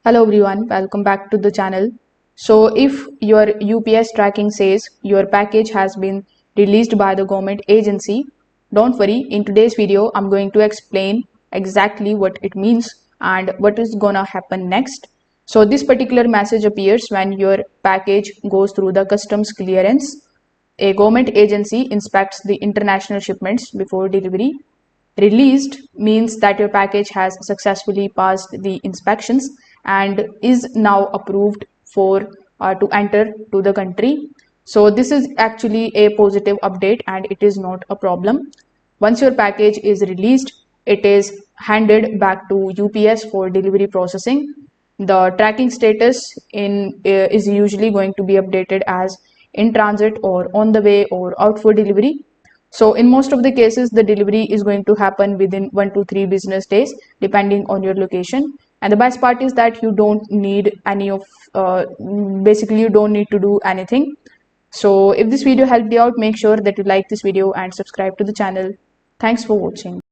Hello everyone, welcome back to the channel. So if your UPS tracking says your package has been released by the government agency, don't worry, in today's video I'm going to explain exactly what it means and what is gonna happen next. So this particular message appears when your package goes through the customs clearance. A government agency inspects the international shipments before delivery. Released means that your package has successfully passed the inspections and is now approved for to enter to the country. So this is actually a positive update and it is not a problem. Once your package is released, it is handed back to UPS for delivery processing. The tracking status is usually going to be updated as in transit or on the way or out for delivery. So in most of the cases, the delivery is going to happen within 1 to 3 business days, depending on your location. And the best part is that you don't need any of, basically you don't need to do anything. So if this video helped you out, make sure that you like this video and subscribe to the channel. Thanks for watching.